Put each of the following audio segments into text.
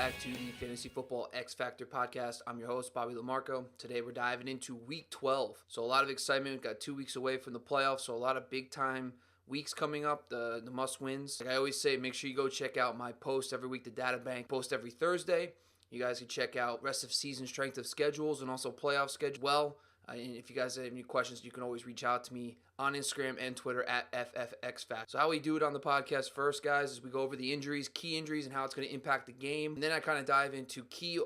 back to the Fantasy Football X Factor podcast. I'm your host, Bobby Lamarco. Today we're diving into Week 12. So a lot of excitement. We've got 2 weeks away from the playoffs, so a lot of big-time weeks coming up, the must-wins. Like I always say, make sure you go check out my post every week, the Data Bank post every Thursday. You guys can check out rest of season strength of schedules and also playoff schedule. And if you guys have any questions, you can always reach out to me on Instagram and Twitter at FFXFact. So how we do it on the podcast first, guys, is we go over the injuries, key injuries, and how it's going to impact the game. And then I kind of dive into key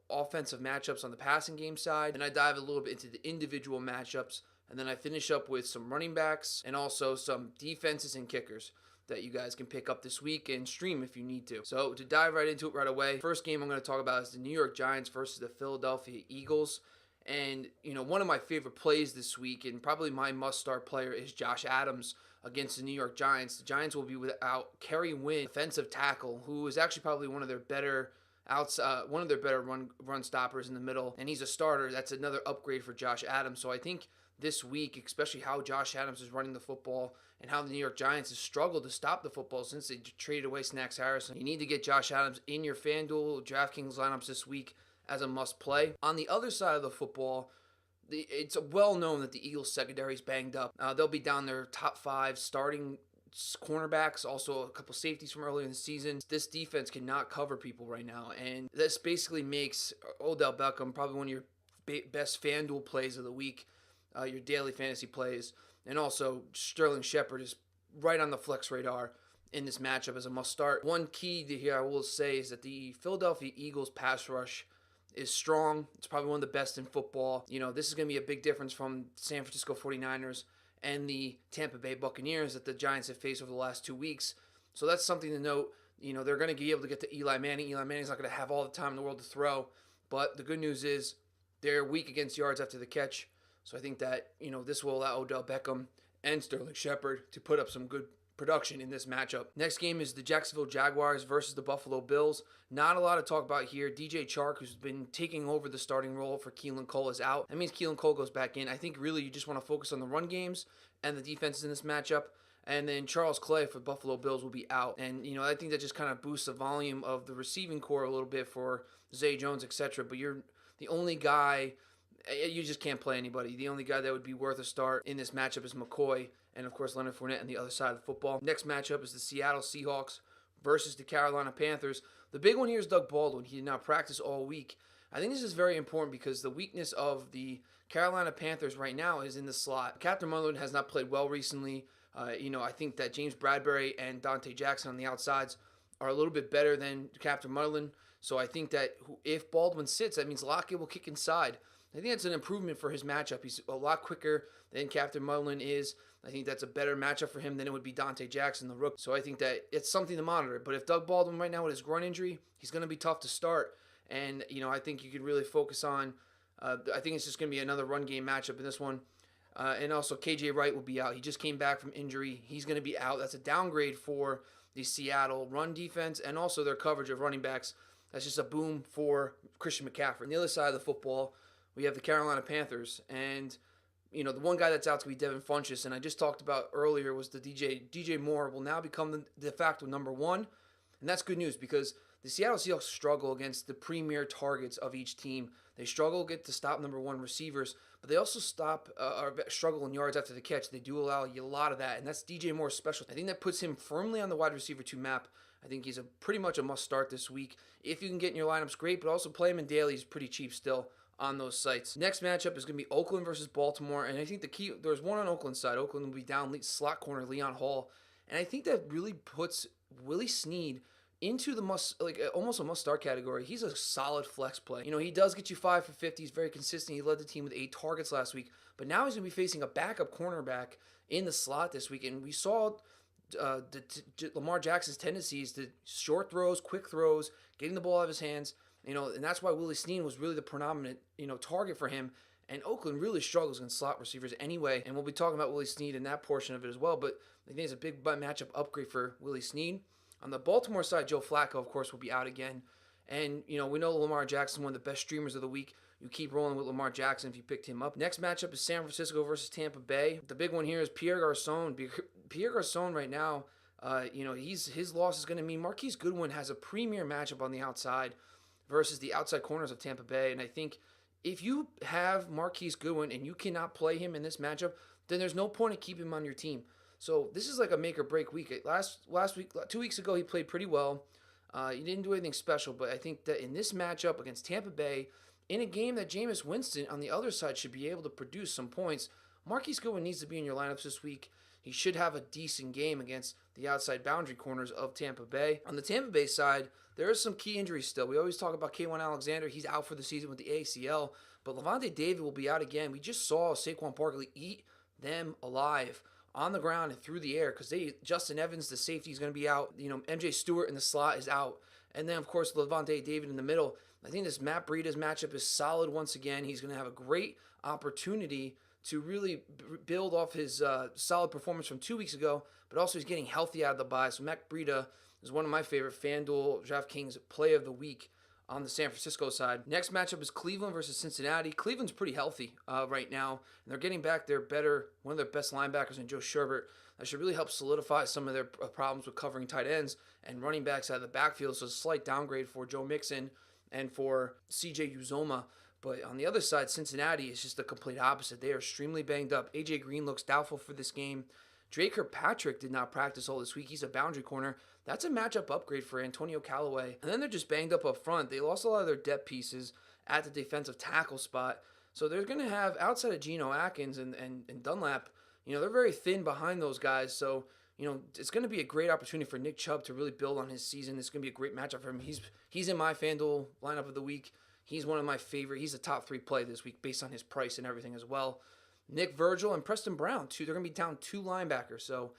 offensive matchups on the passing game side. And I dive a little bit into the individual matchups. And then I finish up with some running backs and also some defenses and kickers that you guys can pick up this week and stream if you need to. So to dive right into it right away, first game I'm going to talk about is the New York Giants versus the Philadelphia Eagles. And, one of my favorite plays this week and probably my must-start player is Josh Adams against the New York Giants. The Giants will be without Kerry Wynn, defensive tackle, who is actually probably one of their better run stoppers in the middle, and he's a starter. That's another upgrade for Josh Adams. So I think this week, especially how Josh Adams is running the football and how the New York Giants have struggled to stop the football since they traded away Snacks Harrison, you need to get Josh Adams in your FanDuel DraftKings lineups this week as a must-play. On the other side of the football, it's well known that the Eagles secondary is banged up. They'll be down their top 5 starting cornerbacks, also a couple safeties from earlier in the season. This defense cannot cover people right now, and this basically makes Odell Beckham probably one of your best FanDuel plays of the week, your daily fantasy plays, and also Sterling Shepard is right on the flex radar in this matchup as a must-start. One key here I will say is that the Philadelphia Eagles pass rush is strong. It's probably one of the best in football. This is going to be a big difference from San Francisco 49ers and the Tampa Bay Buccaneers that the Giants have faced over the last 2 weeks. So that's something to note. They're going to be able to get to Eli Manning. Eli Manning's not going to have all the time in the world to throw, but the good news is they're weak against yards after the catch. So I think that, this will allow Odell Beckham and Sterling Shepard to put up some good production in this matchup. Next game is the Jacksonville Jaguars versus the Buffalo Bills. Not a lot to talk about here. DJ Chark, who's been taking over the starting role for Keelan Cole, is out. That means Keelan Cole goes back in. I think really you just want to focus on the run games and the defenses in this matchup. And then Charles Clay for Buffalo Bills will be out. And, I think that just kind of boosts the volume of the receiving core a little bit for Zay Jones, etc. But you're the only guy, you just can't play anybody. The only guy that would be worth a start in this matchup is McCoy. And, of course, Leonard Fournette on the other side of the football. Next matchup is the Seattle Seahawks versus the Carolina Panthers. The big one here is Doug Baldwin. He did not practice all week. I think this is very important because the weakness of the Carolina Panthers right now is in the slot. Captain Munderland has not played well recently. I think that James Bradbury and Dante Jackson on the outsides are a little bit better than Captain Munderland. So I think that if Baldwin sits, that means Lockett will kick inside. I think that's an improvement for his matchup. He's a lot quicker than Captain Munderland is. I think that's a better matchup for him than it would be Dante Jackson, the rookie. So I think that it's something to monitor. But if Doug Baldwin right now with his groin injury, he's going to be tough to start. And, I think you could really focus on, I think it's just going to be another run game matchup in this one. And also KJ Wright will be out. He just came back from injury. He's going to be out. That's a downgrade for the Seattle run defense and also their coverage of running backs. That's just a boom for Christian McCaffrey. On the other side of the football, we have the Carolina Panthers. And the one guy that's out to be Devin Funchess, and I just talked about earlier, was the DJ Moore will now become the de facto number 1. And that's good news because the Seattle Seahawks struggle against the premier targets of each team. They struggle to stop number 1 receivers, but they also struggle in yards after the catch. They do allow a lot of that, and that's DJ Moore's special. I think that puts him firmly on the wide receiver 2 map. I think he's pretty much a must start this week. If you can get in your lineups, great, but also play him in daily. He's pretty cheap still on those sites. Next matchup is going to be Oakland versus Baltimore, and I think the key, there's one on Oakland's side. Oakland will be down slot corner Leon Hall, and I think that really puts Willie Snead into the almost a must-start category. He's a solid flex play. He does get you 5 for 50. He's very consistent. He led the team with 8 targets last week, but now he's going to be facing a backup cornerback in the slot this week, and we saw Lamar Jackson's tendencies to short throws, quick throws, getting the ball out of his hands. And that's why Willie Snead was really the predominant, target for him. And Oakland really struggles against slot receivers anyway. And we'll be talking about Willie Snead in that portion of it as well. But I think it's a big matchup upgrade for Willie Snead. On the Baltimore side, Joe Flacco, of course, will be out again. And, we know Lamar Jackson, one of the best streamers of the week. You keep rolling with Lamar Jackson if you picked him up. Next matchup is San Francisco versus Tampa Bay. The big one here is Pierre Garçon. Pierre Garçon right now His loss is going to mean Marquise Goodwin has a premier matchup on the outside versus the outside corners of Tampa Bay. And I think if you have Marquise Goodwin and you cannot play him in this matchup, then there's no point in keeping him on your team. So this is like a make or break week. Last week, 2 weeks ago, he played pretty well. He didn't do anything special, but I think that in this matchup against Tampa Bay, in a game that Jameis Winston on the other side should be able to produce some points, Marquise Goodwin needs to be in your lineups this week. He should have a decent game against the outside boundary corners of Tampa Bay. On the Tampa Bay side, there are some key injuries still. We always talk about K1 Alexander. He's out for the season with the ACL, but Lavonte David will be out again. We just saw Saquon Barkley eat them alive on the ground and through the air because Justin Evans, the safety, is going to be out. MJ Stewart in the slot is out. And then, of course, Lavonte David in the middle. I think this Matt Breida's matchup is solid once again. He's going to have a great opportunity to really build off his solid performance from 2 weeks ago, but also he's getting healthy out of the bye. So Matt Breida is one of my favorite FanDuel DraftKings play of the week on the San Francisco side. Next matchup is Cleveland versus Cincinnati. Cleveland's pretty healthy right now, and they're getting back one of their best linebackers in Joe Sherbert. That should really help solidify some of their problems with covering tight ends and running backs out of the backfield. So a slight downgrade for Joe Mixon and for CJ Uzoma. But on the other side, Cincinnati is just the complete opposite. They are extremely banged up. AJ Green looks doubtful for this game. Drake Kirkpatrick did not practice all this week. He's a boundary corner. That's a matchup upgrade for Antonio Callaway. And then they're just banged up front. They lost a lot of their depth pieces at the defensive tackle spot. So they're going to have, outside of Geno Atkins and Dunlap, they're very thin behind those guys. So, it's going to be a great opportunity for Nick Chubb to really build on his season. It's going to be a great matchup for him. He's in my FanDuel lineup of the week. He's one of my favorite. He's a top 3 play this week based on his price and everything as well. Nick Virgil and Preston Brown, too. They're going to be down 2 linebackers. So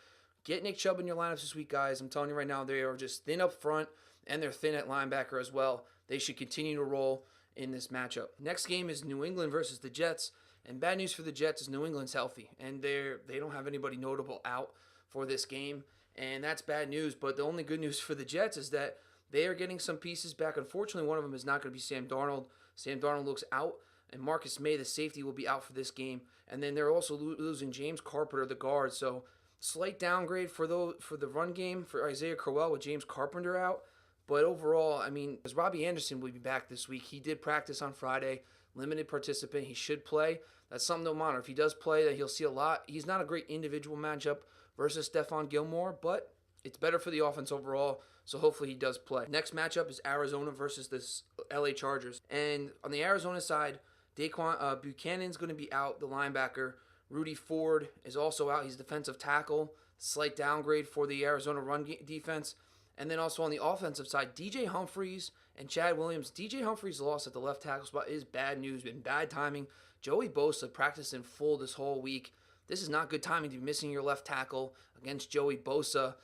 get Nick Chubb in your lineups this week, guys. I'm telling you right now, they are just thin up front, and they're thin at linebacker as well. They should continue to roll in this matchup. Next game is New England versus the Jets. And bad news for the Jets is New England's healthy, and they don't have anybody notable out for this game. And that's bad news. But the only good news for the Jets is that they are getting some pieces back. Unfortunately, one of them is not going to be Sam Darnold. Sam Darnold looks out, and Marcus May, the safety, will be out for this game. And then they're also losing James Carpenter, the guard. So slight downgrade for the run game for Isaiah Crowell with James Carpenter out. But overall, as Robbie Anderson will be back this week. He did practice on Friday, limited participant. He should play. That's something to monitor. If he does play, that he'll see a lot. He's not a great individual matchup versus Stephon Gilmore, but it's better for the offense overall, so hopefully he does play. Next matchup is Arizona versus the LA Chargers. And on the Arizona side, Daquan Buchanan's going to be out, the linebacker. Rudy Ford is also out. He's defensive tackle. Slight downgrade for the Arizona run defense. And then also on the offensive side, DJ Humphries and Chad Williams. DJ Humphries' loss at the left tackle spot is bad news, been bad timing. Joey Bosa practiced in full this whole week. This is not good timing to be missing your left tackle against Joey Bosa.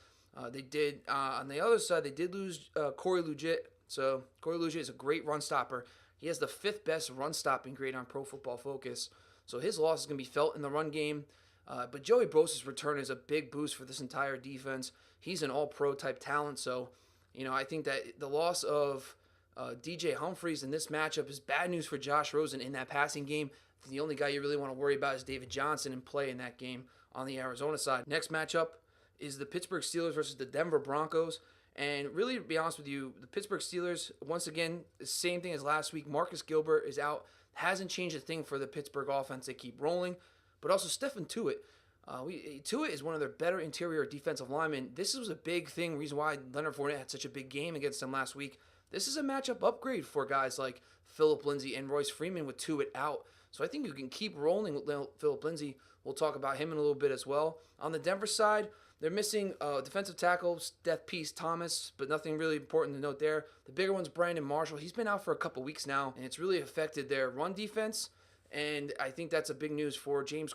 They did, on the other side, they did lose Corey Liuget. So Corey Liuget is a great run stopper. He has the 5th best run stopping grade on Pro Football Focus. So his loss is going to be felt in the run game. But Joey Bosa's return is a big boost for this entire defense. He's an all-pro type talent. So, I think that the loss of DJ Humphries in this matchup is bad news for Josh Rosen in that passing game. The only guy you really want to worry about is David Johnson and play in that game on the Arizona side. Next matchup is the Pittsburgh Steelers versus the Denver Broncos. And really, to be honest with you, the Pittsburgh Steelers, once again, the same thing as last week. Marcus Gilbert is out. Hasn't changed a thing for the Pittsburgh offense. They keep rolling. But also Stephen Tuitt. Tuitt is one of their better interior defensive linemen. This was a big thing, reason why Leonard Fournette had such a big game against them last week. This is a matchup upgrade for guys like Phillip Lindsay and Royce Freeman with Tuitt out. So I think you can keep rolling with Phillip Lindsay. We'll talk about him in a little bit as well. On the Denver side, they're missing defensive tackle, Steph Peace Thomas, but nothing really important to note there. The bigger one's Brandon Marshall. He's been out for a couple weeks now, and it's really affected their run defense. And I think that's a big news for James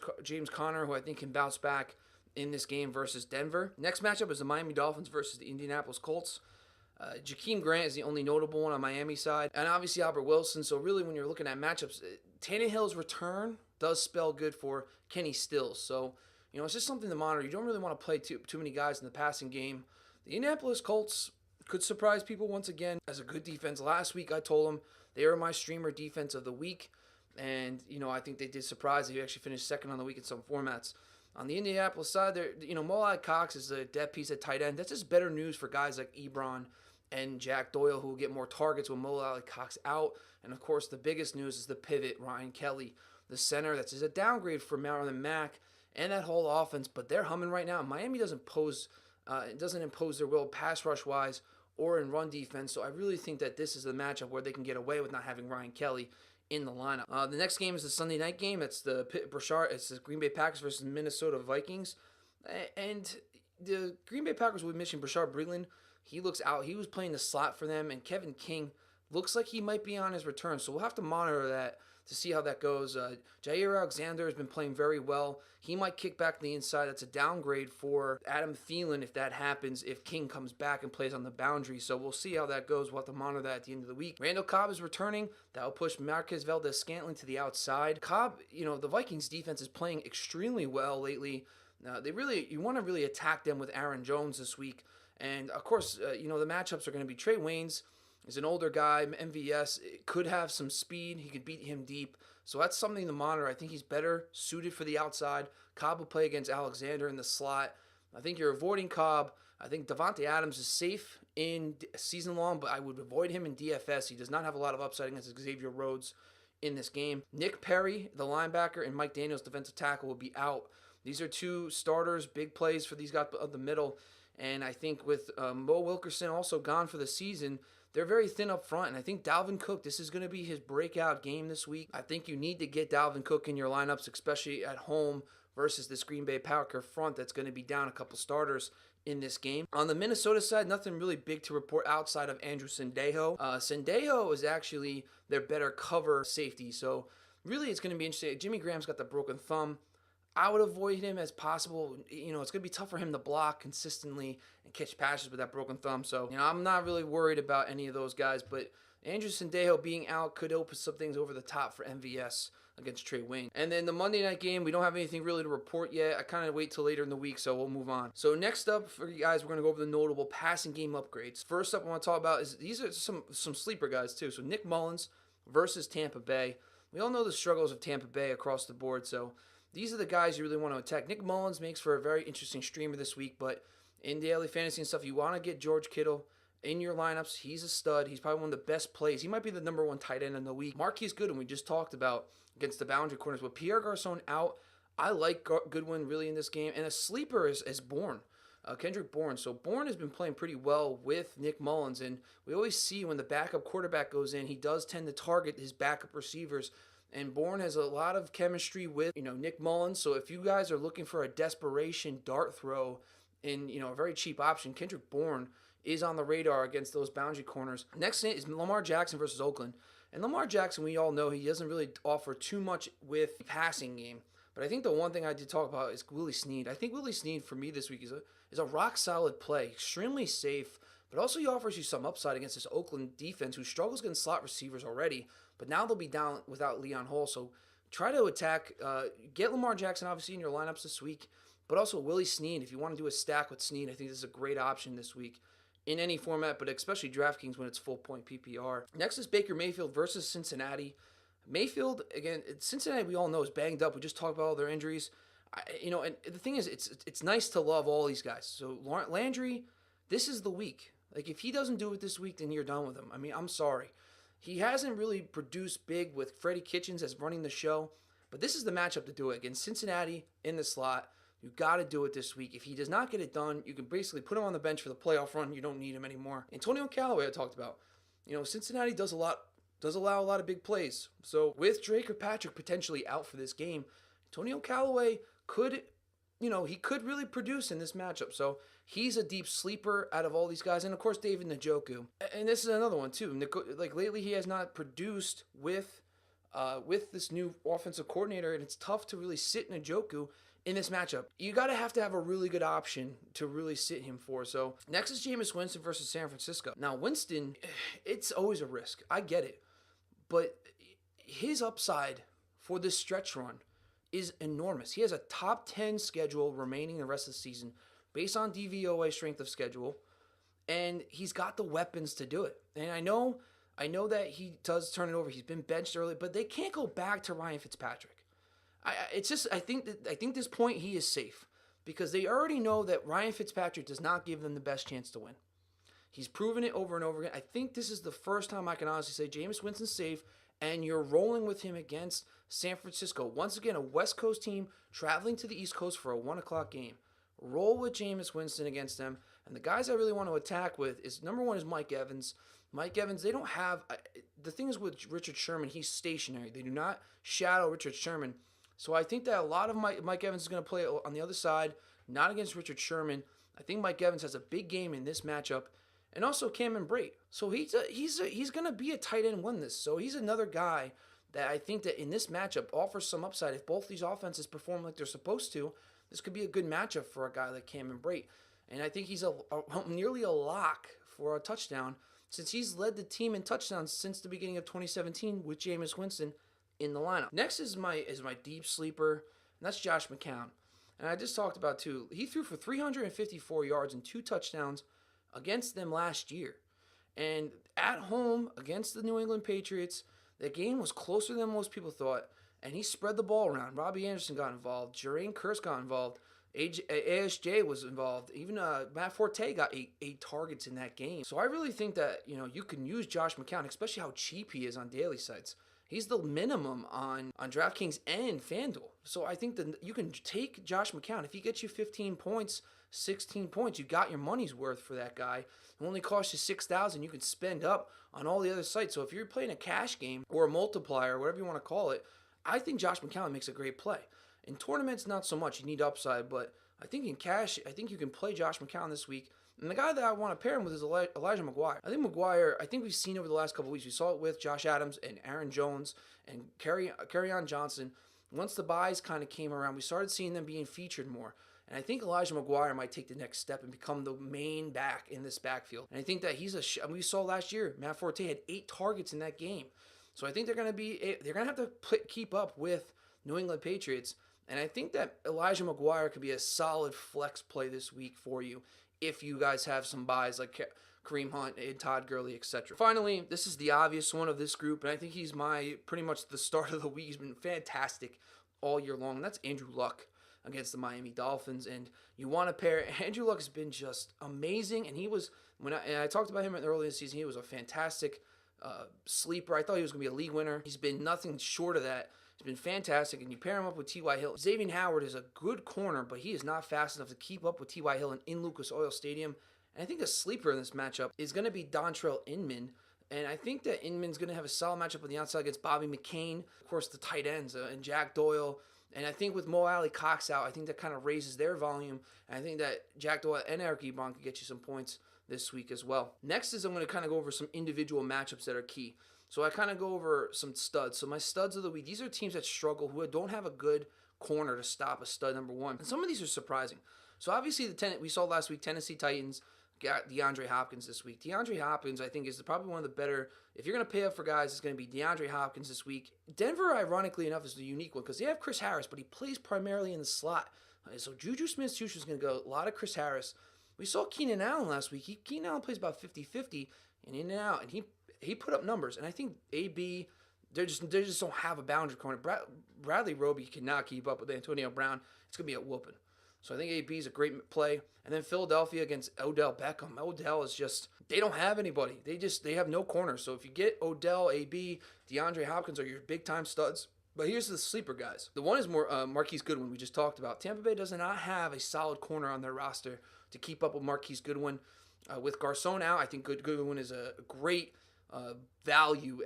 Conner, who I think can bounce back in this game versus Denver. Next matchup is the Miami Dolphins versus the Indianapolis Colts. Jakeem Grant is the only notable one on Miami's side, and obviously Albert Wilson. So really, when you're looking at matchups, Tannehill's return does spell good for Kenny Stills. So, it's just something to monitor. You don't really want to play too many guys in the passing game. The Indianapolis Colts could surprise people once again as a good defense. Last week, I told them they were my streamer defense of the week, and, I think they did surprise. They actually finished second on the week in some formats. On the Indianapolis side, there, Mo Cox is a depth piece at tight end. That's just better news for guys like Ebron and Jack Doyle, who will get more targets with Mo Cox out. And of course, the biggest news is the pivot, Ryan Kelly, the center. That's a downgrade for Marlon Mack and that whole offense, but they're humming right now. Miami doesn't impose their will pass rush wise or in run defense. So I really think that this is the matchup where they can get away with not having Ryan Kelly in the lineup. The next game is the Sunday night game. It's the Green Bay Packers versus Minnesota Vikings, and the Green Bay Packers with mission Bashard Breeland. He looks out. He was playing the slot for them, and Kevin King looks like he might be on his return. So we'll have to monitor that to see how that goes. Jair Alexander has been playing very well. He might kick back to the inside. That's a downgrade for Adam Thielen if that happens, if King comes back and plays on the boundary. So we'll see how that goes. We'll have to monitor that at the end of the week. Randall Cobb is returning. That will push Marquez Valdes-Scantling to the outside. Cobb, the Vikings defense is playing extremely well lately. You want to really attack them with Aaron Jones this week. And of course, the matchups are going to be Trey Waynes. He's an older guy, MVS, could have some speed. He could beat him deep. So that's something to monitor. I think he's better suited for the outside. Cobb will play against Alexander in the slot. I think you're avoiding Cobb. I think Davante Adams is safe in season long, but I would avoid him in DFS. He does not have a lot of upside against Xavier Rhodes in this game. Nick Perry, the linebacker, and Mike Daniels, defensive tackle, will be out. These are two starters, big plays for these guys of the middle. And I think with Mo Wilkerson also gone for the season, they're very thin up front, and I think Dalvin Cook, this is going to be his breakout game this week. I think you need to get Dalvin Cook in your lineups, especially at home versus this Green Bay Packer front that's going to be down a couple starters in this game. On the Minnesota side, nothing really big to report outside of Andrew Sendejo. Sendejo is actually their better cover safety, so really it's going to be interesting. Jimmy Graham's got the broken thumb. I would avoid him as possible. It's going to be tough for him to block consistently and catch passes with that broken thumb. So, I'm not really worried about any of those guys. But Andrew Sendejo being out could open some things over the top for MVS against Trey Wayne. And then the Monday night game, we don't have anything really to report yet. I kind of wait till later in the week, so we'll move on. So next up for you guys, we're going to go over the notable passing game upgrades. First up I want to talk about is these are some sleeper guys too. So Nick Mullins versus Tampa Bay. We all know the struggles of Tampa Bay across the board, so these are the guys you really want to attack. Nick Mullins makes for a very interesting streamer this week, but in daily fantasy and stuff, you want to get George Kittle in your lineups. He's a stud. He's probably one of the best plays. He might be the number one tight end in the week. Marquise Goodwin, we just talked about against the boundary corners. With Pierre Garçon out, I like Goodwin really in this game. And a sleeper is Bourne, Kendrick Bourne. So Bourne has been playing pretty well with Nick Mullins, and we always see when the backup quarterback goes in, he does tend to target his backup receivers. And Bourne has a lot of chemistry with, Nick Mullins. So if you guys are looking for a desperation dart throw in, a very cheap option, Kendrick Bourne is on the radar against those boundary corners. Next is Lamar Jackson versus Oakland. And Lamar Jackson, we all know he doesn't really offer too much with the passing game. But I think the one thing I did talk about is Willie Snead. I think Willie Snead for me this week is a rock solid play, extremely safe, but also he offers you some upside against this Oakland defense who struggles against slot receivers already. But now they'll be down without Leon Hall, so try to attack. Get Lamar Jackson obviously in your lineups this week, but also Willie Snead. If you want to do a stack with Snead, I think this is a great option this week in any format, but especially DraftKings when it's full point PPR. Next is Baker Mayfield versus Cincinnati. Mayfield, again, Cincinnati we all know is banged up. We just talked about all their injuries. And the thing is, it's nice to love all these guys. So Landry, this is the week. Like if he doesn't do it this week, then you're done with him. I mean, I'm sorry. He hasn't really produced big with Freddie Kitchens as running the show, but this is the matchup to do it. Against Cincinnati in the slot, you got to do it this week. If he does not get it done, you can basically put him on the bench for the playoff run. You don't need him anymore. Antonio Callaway I talked about. Cincinnati does allow a lot of big plays. So with Drake or Patrick potentially out for this game, Antonio Callaway could really produce in this matchup. So he's a deep sleeper out of all these guys. And, of course, David Njoku. And this is another one, too. Lately he has not produced with this new offensive coordinator, and it's tough to really sit Njoku in this matchup. You got to have a really good option to really sit him for. So next is Jameis Winston versus San Francisco. Now, Winston, it's always a risk. I get it. But his upside for this stretch run is enormous. He has a top 10 schedule remaining the rest of the season based on DVOA strength of schedule, and he's got the weapons to do it. And I know that he does turn it over. He's been benched early, but they can't go back to Ryan Fitzpatrick. It's just I think this point he is safe because they already know that Ryan Fitzpatrick does not give them the best chance to win. He's proven it over and over again. I think this is the first time I can honestly say Jameis Winston's safe, and you're rolling with him against San Francisco. Once again, a West Coast team traveling to the East Coast for a 1 o'clock game. Roll with Jameis Winston against them. And the guys I really want to attack with is, number one is Mike Evans. Mike Evans, they don't have, the thing is with Richard Sherman, he's stationary. They do not shadow Richard Sherman. So I think that a lot of Mike Evans is going to play on the other side, not against Richard Sherman. I think Mike Evans has a big game in this matchup. And also Cameron Brate. So he's going to be a tight end one this. So he's another guy that I think that in this matchup offers some upside. If both these offenses perform like they're supposed to, this could be a good matchup for a guy like Cameron Brate. And I think he's nearly a lock for a touchdown since he's led the team in touchdowns since the beginning of 2017 with Jameis Winston in the lineup. Next is my deep sleeper, and that's Josh McCown. And I just talked about too. He threw for 354 yards and 2 touchdowns against them last year. And at home against the New England Patriots, the game was closer than most people thought, and he spread the ball around. Robbie Anderson got involved. Jerain Kearse got involved. ASJ was involved. Even Matt Forte got 8 targets in that game. So I really think that you can use Josh McCown, especially how cheap he is on daily sites. He's the minimum on DraftKings and FanDuel. So I think that you can take Josh McCown. If he gets you 15 points, 16 points, you got your money's worth for that guy. It only costs you $6,000. You can spend up on all the other sites. So if you're playing a cash game or a multiplier, whatever you want to call it, I think Josh McCown makes a great play. In tournaments, not so much. You need upside, but I think in cash, I think you can play Josh McCown this week. And the guy that I want to pair him with is Elijah McGuire. I think we've seen over the last couple of weeks, we saw it with Josh Adams and Aaron Jones and Kerryon Johnson. Once the buys kind of came around, we started seeing them being featured more. And I think Elijah McGuire might take the next step and become the main back in this backfield. And I think that we saw last year, Matt Forte had 8 targets in that game. So I think they're going to have to keep up with New England Patriots. And I think that Elijah McGuire could be a solid flex play this week for you if you guys have some buys like Kareem Hunt and Todd Gurley, etc. Finally, this is the obvious one of this group, and I think he's pretty much the start of the week. He's been fantastic all year long, and that's Andrew Luck against the Miami Dolphins. And you want to pair, Andrew Luck has been just amazing, and when I talked about him early in the season, he was a fantastic sleeper. I thought he was going to be a league winner. He's been nothing short of that. He's been fantastic, and you pair him up with T.Y. Hill. Xavier Howard is a good corner, but he is not fast enough to keep up with T.Y. Hill in Lucas Oil Stadium. And I think a sleeper in this matchup is going to be Dontrell Inman. And I think that Inman's going to have a solid matchup on the outside against Bobby McCain. Of course, the tight ends and Jack Doyle. And I think with Mo Alley Cox out, I think that kind of raises their volume. And I think that Jack Doyle and Eric Ebron could get you some points this week as well. Next is I'm going to kind of go over some individual matchups that are key. So I kind of go over some studs. So my studs of the week, these are teams that struggle, who don't have a good corner to stop a stud number one. And some of these are surprising. So obviously we saw last week, Tennessee Titans got DeAndre Hopkins this week. DeAndre Hopkins, I think, is probably one of the better, if you're going to pay up for guys, it's going to be DeAndre Hopkins this week. Denver, ironically enough, is the unique one because they have Chris Harris, but he plays primarily in the slot. So Juju Smith-Schuster is going to go a lot of Chris Harris. We saw Keenan Allen last week. Keenan Allen plays about 50-50 and in and out, and he put up numbers. And I think AB, they just don't have a boundary corner. Bradley Roby cannot keep up with Antonio Brown. It's going to be a whooping. So I think AB is a great play. And then Philadelphia against Odell Beckham. Odell is just, they don't have anybody. They have no corners. So if you get Odell, AB, DeAndre Hopkins are your big-time studs. But here's the sleeper guys. The one is more Marquise Goodwin, we just talked about. Tampa Bay does not have a solid corner on their roster to keep up with Marquise Goodwin. With Garcon out, I think Goodwin is a great value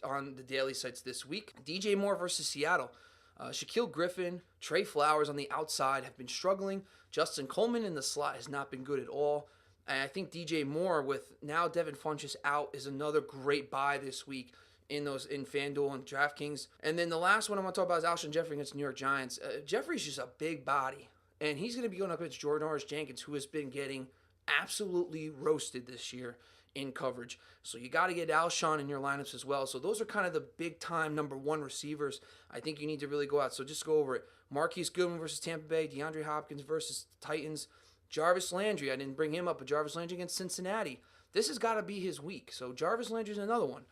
on the daily sites this week. DJ Moore versus Seattle. Shaquille Griffin, Trey Flowers on the outside have been struggling. Justin Coleman in the slot has not been good at all. And I think DJ Moore, with now Devin Funchess out, is another great buy this week in FanDuel and DraftKings. And then the last one I want to talk about is Alshon Jeffrey against the New York Giants. Jeffrey's just a big body, and he's going to be going up against Jordan Jenkins, who has been getting absolutely roasted this year in coverage. So you got to get Alshon in your lineups as well. So those are kind of the big-time number one receivers I think you need to really go out. So just go over it. Marquise Goodwin versus Tampa Bay. DeAndre Hopkins versus Titans. Jarvis Landry, I didn't bring him up, but Jarvis Landry against Cincinnati. This has got to be his week. So Jarvis Landry's another one.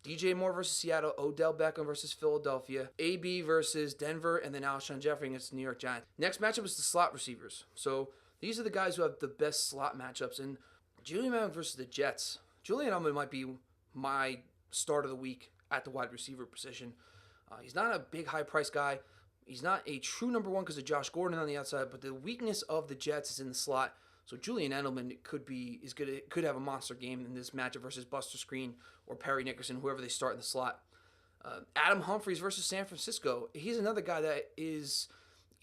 DJ Moore versus Seattle, Odell Beckham versus Philadelphia, AB versus Denver, and then Alshon Jeffrey against the New York Giants. Next matchup is the slot receivers. So these are the guys who have the best slot matchups. And Julian Edelman versus the Jets. Julian Edelman might be my start of the week at the wide receiver position. He's not a big high price guy. He's not a true number one because of Josh Gordon on the outside, but the weakness of the Jets is in the slot. So Julian Edelman could have a monster game in this matchup versus Buster Screen or Perry Nickerson, whoever they start in the slot. Adam Humphries versus San Francisco. He's another guy that is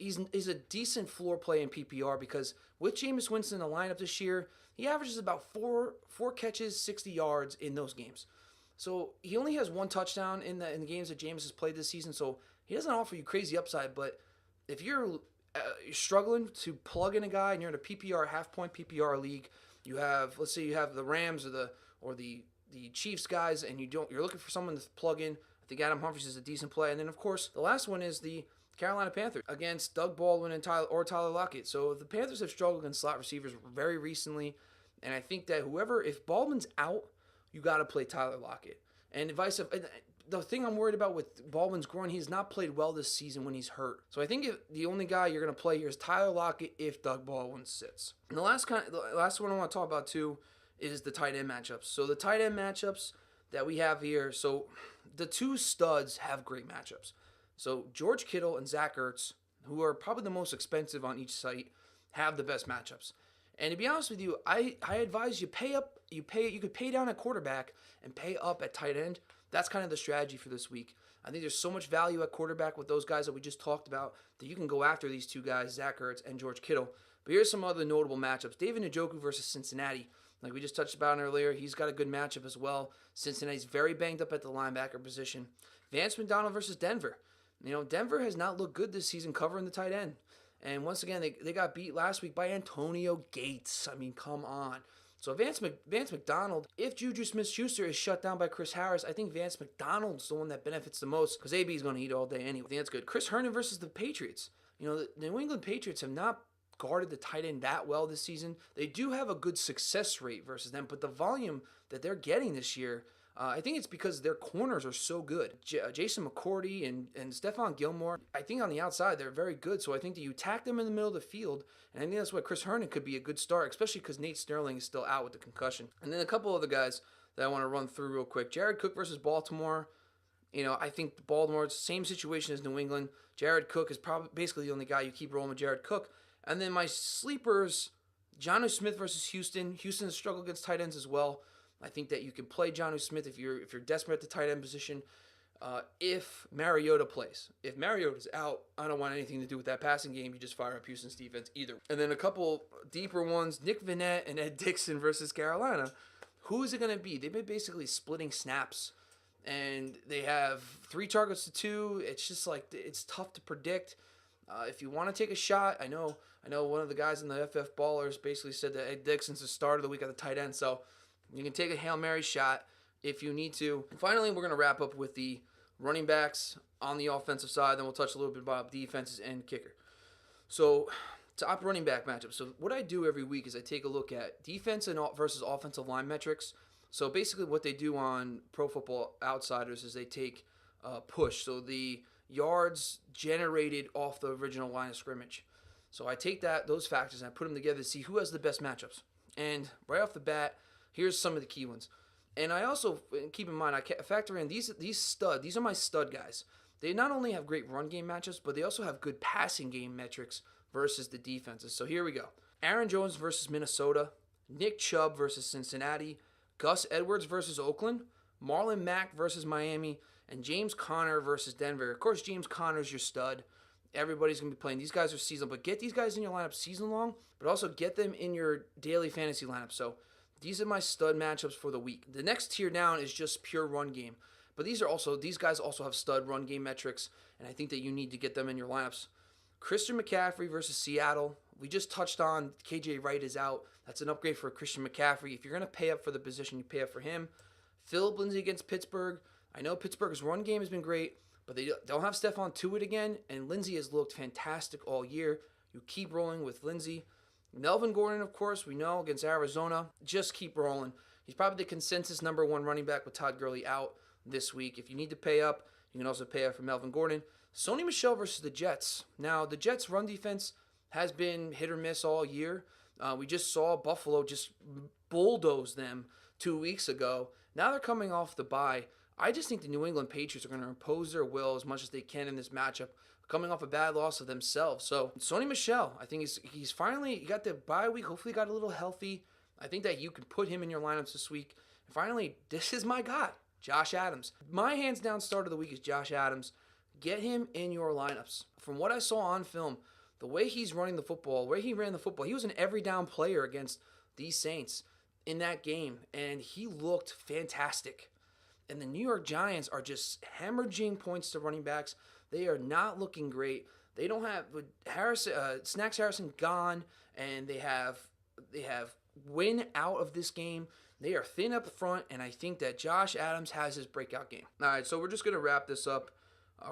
a decent floor play in PPR because with Jameis Winston in the lineup this year, he averages about four catches, 60 yards in those games. So he only has one touchdown in the games that Jameis has played this season. So he doesn't offer you crazy upside. But if you're struggling to plug in a guy and you're in a PPR half-point PPR league, let's say you have the Rams or the Chiefs guys, and you're looking for someone to plug in. I think Adam Humphries is a decent play. And then of course the last one is the Carolina Panthers against Doug Baldwin and Tyler Lockett. So the Panthers have struggled against slot receivers very recently, and I think that if Baldwin's out, you got to play Tyler Lockett. And the thing I'm worried about with Baldwin's groin, he's not played well this season when he's hurt. So I think the only guy you're going to play here is Tyler Lockett if Doug Baldwin sits. And the last one I want to talk about too is the tight end matchups. So the tight end matchups that we have here, so the two studs have great matchups. So George Kittle and Zach Ertz, who are probably the most expensive on each site, have the best matchups. And to be honest with you, I advise you you could pay down at quarterback and pay up at tight end. That's kind of the strategy for this week. I think there's so much value at quarterback with those guys that we just talked about that you can go after these two guys, Zach Ertz and George Kittle. But here's some other notable matchups. David Njoku versus Cincinnati. Like we just touched about earlier, he's got a good matchup as well. Cincinnati's very banged up at the linebacker position. Vance McDonald versus Denver. Denver has not looked good this season covering the tight end. And once again, they got beat last week by Antonio Gates. I mean, come on. So Vance McDonald, if Juju Smith-Schuster is shut down by Chris Harris, I think Vance McDonald's the one that benefits the most because AB is going to eat all day anyway. I think that's good. Chris Herndon versus the Patriots. The New England Patriots have not guarded the tight end that well this season. They do have a good success rate versus them, but the volume that they're getting this year, I think it's because their corners are so good. Jason McCourty and Stephon Gilmore, I think on the outside they're very good. So I think that you tack them in the middle of the field, and I think that's why Chris Herndon could be a good start, especially because Nate Sterling is still out with the concussion. And then a couple other guys that I want to run through real quick. Jared Cook versus Baltimore. I think Baltimore's same situation as New England. Jared Cook is probably basically the only guy you keep rolling with Jared Cook. And then my sleepers, Jonnu Smith versus Houston. Houston has struggled against tight ends as well. I think that you can play Jonnu Smith if you're desperate at the tight end position. If Mariota plays. If Mariota's out, I don't want anything to do with that passing game. You just fire up Houston's defense either. And then a couple deeper ones, Nick Vannett and Ed Dickson versus Carolina. Who is it going to be? They've been basically splitting snaps, and they have 3 targets to 2. It's just like it's tough to predict. If you want to take a shot, I know one of the guys in the FF Ballers basically said that Ed Dickson's the start of the week at the tight end, so you can take a Hail Mary shot if you need to. And finally, we're going to wrap up with the running backs on the offensive side. Then we'll touch a little bit about defenses and kicker. So, top running back matchup. So, what I do every week is I take a look at defense versus offensive line metrics. So, basically what they do on Pro Football Outsiders is they take push. So, the yards generated off the original line of scrimmage. So, I take those factors and I put them together to see who has the best matchups. And right off the bat, here's some of the key ones. And I also, keep in mind, I factor in these are my stud guys. They not only have great run game matchups, but they also have good passing game metrics versus the defenses. So here we go. Aaron Jones versus Minnesota, Nick Chubb versus Cincinnati, Gus Edwards versus Oakland, Marlon Mack versus Miami, and James Conner versus Denver. Of course, James Conner's your stud. Everybody's going to be playing. These guys are seasonal, but get these guys in your lineup season long, but also get them in your daily fantasy lineup. So these are my stud matchups for the week. The next tier down is just pure run game. But these guys also have stud run game metrics, and I think that you need to get them in your lineups. Christian McCaffrey versus Seattle. We just touched on KJ Wright is out. That's an upgrade for Christian McCaffrey. If you're going to pay up for the position, you pay up for him. Philip Lindsay against Pittsburgh. I know Pittsburgh's run game has been great, but they don't have Stephon Tuitt again, and Lindsay has looked fantastic all year. You keep rolling with Lindsay. Melvin Gordon, of course, we know against Arizona. Just keep rolling. He's probably the consensus number 1 running back with Todd Gurley out. this week. If you need to pay up, you can also pay up for Melvin Gordon. Sony Michel versus the Jets. Now, the Jets' run defense has been hit or miss all year. We just saw Buffalo just bulldoze them 2 weeks ago. Now they're coming off the bye. I just think the New England Patriots are going to impose their will as much as they can in this matchup, coming off a bad loss of themselves. So Sony Michel, I think he's finally, he got the bye week, hopefully got a little healthy. I think that you can put him in your lineups this week. And finally, this is my guy, Josh Adams. My hands down start of the week is Josh Adams. Get him in your lineups. From what I saw on film, the way he's running the football, the way he ran the football, he was an every down player against these Saints in that game, and he looked fantastic. And the New York Giants are just hemorrhaging points to running backs. They are not looking great. They don't have Snacks Harrison gone, and they have Wynn out of this game. They are thin up front, and I think that Josh Adams has his breakout game. All right, so we're just gonna wrap this up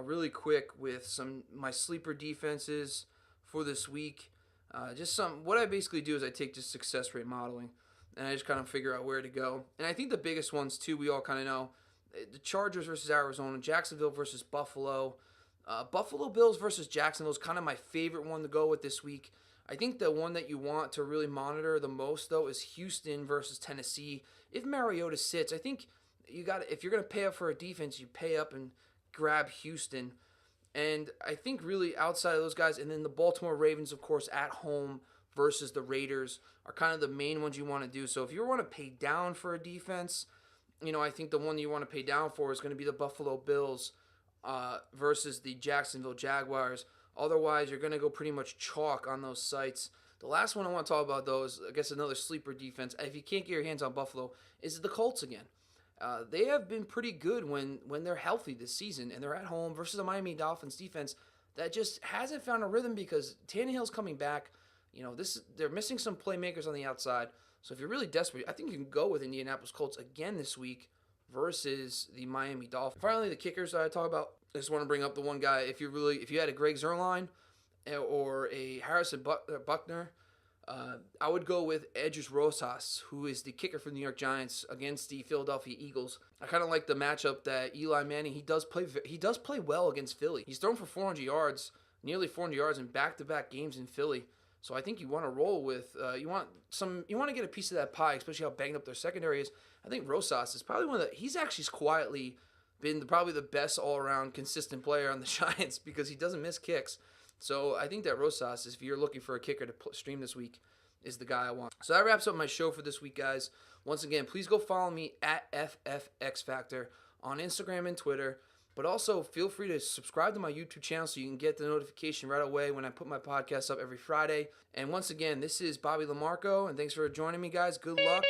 really quick with my sleeper defenses for this week. What I basically do is I take just success rate modeling, and I just kind of figure out where to go. And I think the biggest ones too, we all kind of know. The Chargers versus Arizona, Jacksonville versus Buffalo, Buffalo Bills versus Jacksonville is kind of my favorite one to go with this week. I think the one that you want to really monitor the most, though, is Houston versus Tennessee. If Mariota sits, I think if you're going to pay up for a defense, you pay up and grab Houston. And I think really outside of those guys, and then the Baltimore Ravens, of course, at home versus the Raiders are kind of the main ones you want to do. So if you want to pay down for a defense, I think the one you want to pay down for is going to be the Buffalo Bills versus the Jacksonville Jaguars. Otherwise, you're going to go pretty much chalk on those sites. The last one I want to talk about, though, is, I guess, another sleeper defense. If you can't get your hands on Buffalo, is the Colts again. They have been pretty good when they're healthy this season, and they're at home versus the Miami Dolphins defense that just hasn't found a rhythm because Tannehill's coming back. They're missing some playmakers on the outside. So if you're really desperate, I think you can go with Indianapolis Colts again this week versus the Miami Dolphins. Finally, the kickers that I talk about, I just want to bring up the one guy. If you had a Greg Zuerlein or a Harrison Buckner, I would go with Edris Rosas, who is the kicker for the New York Giants against the Philadelphia Eagles. I kind of like the matchup that Eli Manning, he does play well against Philly. He's thrown for 400 yards, nearly 400 yards in back-to-back games in Philly. So I think you want to roll with you want to get a piece of that pie, especially how banged up their secondary is. I think Rosas is probably he's actually quietly been probably the best all-around consistent player on the Giants because he doesn't miss kicks. So I think that Rosas, if you're looking for a kicker to stream this week, is the guy I want. So that wraps up my show for this week, guys. Once again, please go follow me at FFXFactor on Instagram and Twitter. But also, feel free to subscribe to my YouTube channel so you can get the notification right away when I put my podcast up every Friday. And once again, this is Bobby Lamarco, and thanks for joining me, guys. Good luck.